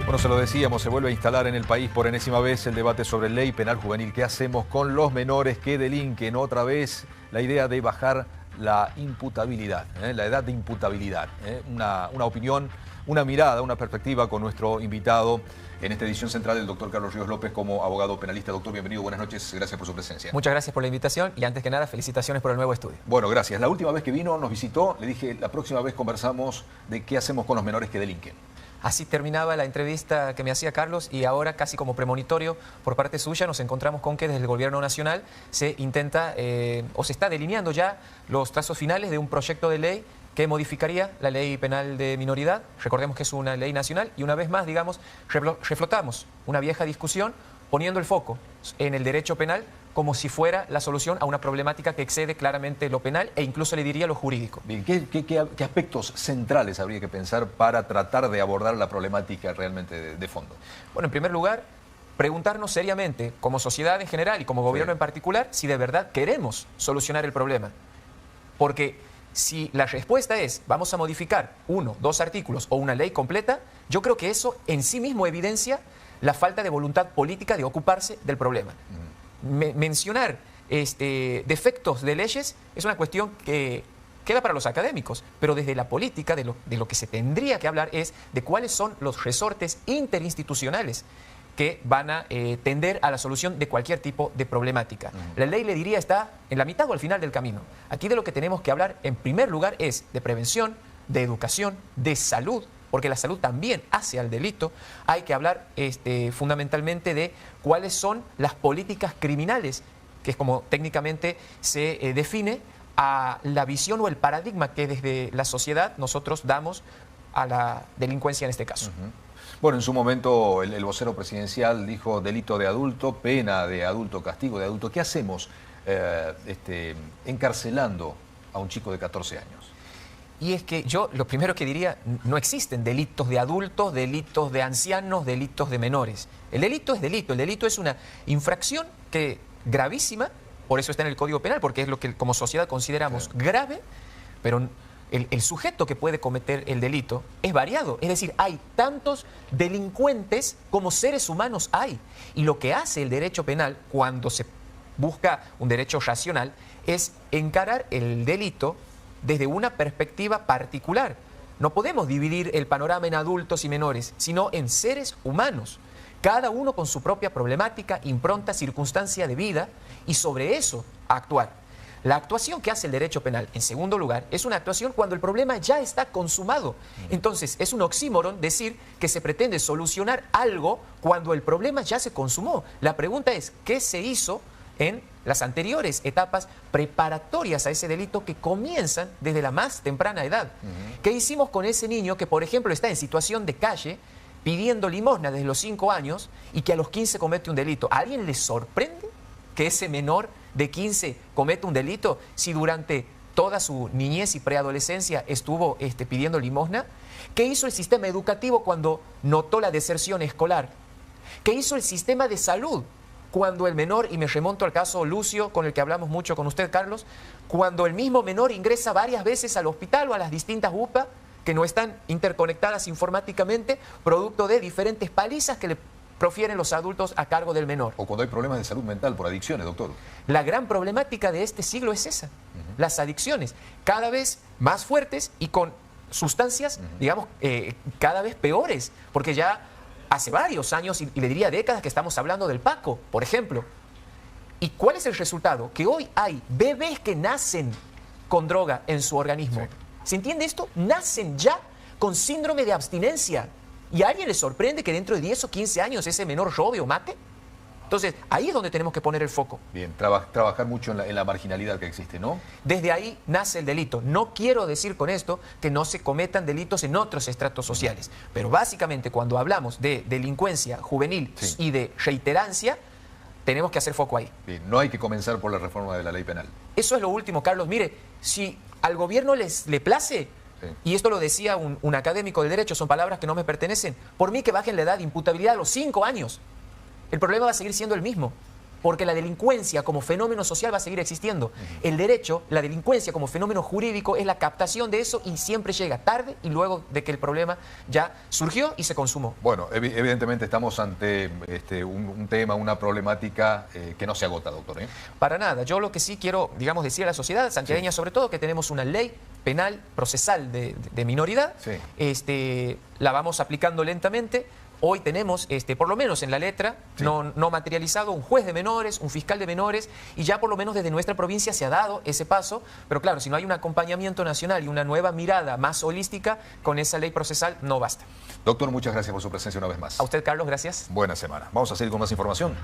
Bueno, se lo decíamos, se vuelve a instalar en el país por enésima vez el debate sobre ley penal juvenil. ¿Qué hacemos con los menores que delinquen? Otra vez la idea de bajar la imputabilidad, la edad de imputabilidad. Una opinión, una mirada, una perspectiva con nuestro invitado en esta edición central, el doctor Carlos Ríos López, como abogado penalista. Doctor, bienvenido, buenas noches, gracias por su presencia. Muchas gracias por la invitación y antes que nada, felicitaciones por el nuevo estudio. Bueno, gracias. La última vez que vino, nos visitó, le dije, la próxima vez conversamos de qué hacemos con los menores que delinquen. Así terminaba la entrevista que me hacía Carlos y ahora, casi como premonitorio por parte suya, nos encontramos con que desde el Gobierno Nacional se intenta o se está delineando ya los trazos finales de un proyecto de ley que modificaría la ley penal de minoridad. Recordemos que es una ley nacional y una vez más, digamos, reflotamos una vieja discusión poniendo el foco en el derecho penal como si fuera la solución a una problemática que excede claramente lo penal e incluso le diría lo jurídico. Bien, ¿qué aspectos centrales habría que pensar para tratar de abordar la problemática realmente de fondo? Bueno, en primer lugar, preguntarnos seriamente, como sociedad en general y como gobierno en particular, si de verdad queremos solucionar el problema. Porque si la respuesta es vamos a modificar 1, 2 artículos o una ley completa, yo creo que eso en sí mismo evidencia la falta de voluntad política de ocuparse del problema. Mencionar defectos de leyes es una cuestión que queda para los académicos, pero desde la política de lo que se tendría que hablar es de cuáles son los resortes interinstitucionales que van a tender a la solución de cualquier tipo de problemática. La ley, le diría, está en la mitad o al final del camino. Aquí de lo que tenemos que hablar en primer lugar es de prevención, de educación, de salud, porque la salud también hace al delito. Hay que hablar fundamentalmente de cuáles son las políticas criminales, que es como técnicamente se define a la visión o el paradigma que desde la sociedad nosotros damos a la delincuencia en este caso. Bueno, en su momento el vocero presidencial dijo delito de adulto, pena de adulto, castigo de adulto. ¿Qué hacemos encarcelando a un chico de 14 años? Y es que yo lo primero que diría, no existen delitos de adultos, delitos de ancianos, delitos de menores. El delito es una infracción gravísima, por eso está en el Código Penal, porque es lo que como sociedad consideramos grave, pero el sujeto que puede cometer el delito es variado. Es decir, hay tantos delincuentes como seres humanos hay. Y lo que hace el derecho penal cuando se busca un derecho racional es encarar el delito desde una perspectiva particular. No podemos dividir el panorama en adultos y menores, sino en seres humanos, cada uno con su propia problemática, impronta, circunstancia de vida, y sobre eso actuar. La actuación que hace el derecho penal, en segundo lugar, es una actuación cuando el problema ya está consumado. Entonces, es un oxímoron decir que se pretende solucionar algo cuando el problema ya se consumó. La pregunta es, ¿qué se hizo en las anteriores etapas preparatorias a ese delito que comienzan desde la más temprana edad? ¿Qué hicimos con ese niño que, por ejemplo, está en situación de calle pidiendo limosna desde los 5 años y que a los 15 comete un delito? ¿A alguien le sorprende que ese menor de 15 cometa un delito si durante toda su niñez y preadolescencia estuvo pidiendo limosna? ¿Qué hizo el sistema educativo cuando notó la deserción escolar? ¿Qué hizo el sistema de salud cuando el menor, y me remonto al caso Lucio, con el que hablamos mucho con usted, Carlos, cuando el mismo menor ingresa varias veces al hospital o a las distintas UPA que no están interconectadas informáticamente, producto de diferentes palizas que le profieren los adultos a cargo del menor? O cuando hay problemas de salud mental por adicciones, doctor. La gran problemática de este siglo es esa, las adicciones, cada vez más fuertes y con sustancias, digamos, cada vez peores, porque ya hace varios años, y le diría décadas, que estamos hablando del Paco, por ejemplo. ¿Y cuál es el resultado? Que hoy hay bebés que nacen con droga en su organismo. Sí. ¿Se entiende esto? Nacen ya con síndrome de abstinencia. ¿Y a alguien le sorprende que dentro de 10 o 15 años ese menor robe o mate? Entonces, ahí es donde tenemos que poner el foco. Bien, trabajar mucho en la marginalidad que existe, ¿no? Desde ahí nace el delito. No quiero decir con esto que no se cometan delitos en otros estratos sociales, pero básicamente cuando hablamos de delincuencia juvenil y de reiterancia, tenemos que hacer foco ahí. Bien, no hay que comenzar por la reforma de la ley penal. Eso es lo último, Carlos. Mire, si al gobierno le place, y esto lo decía un académico de derecho, son palabras que no me pertenecen, por mí que bajen la edad de imputabilidad a los 5 años. El problema va a seguir siendo el mismo. porque la delincuencia como fenómeno social va a seguir existiendo. El derecho, la delincuencia como fenómeno jurídico es la captación de eso y siempre llega tarde y luego de que el problema ya surgió y se consumó. Bueno, evidentemente estamos ante un tema, una problemática que no se agota, doctor, ¿eh? Para nada. Yo lo que sí quiero, digamos, decir a la sociedad santiagueña, sobre todo, que tenemos una ley penal procesal de minoridad. Sí. La vamos aplicando lentamente. Hoy tenemos, por lo menos en la letra, sí, no materializado, un juez de menores, un fiscal de menores, y ya por lo menos desde nuestra provincia se ha dado ese paso. Pero claro, si no hay un acompañamiento nacional y una nueva mirada más holística, con esa ley procesal no basta. Doctor, muchas gracias por su presencia una vez más. A usted, Carlos, gracias. Buena semana. Vamos a seguir con más información.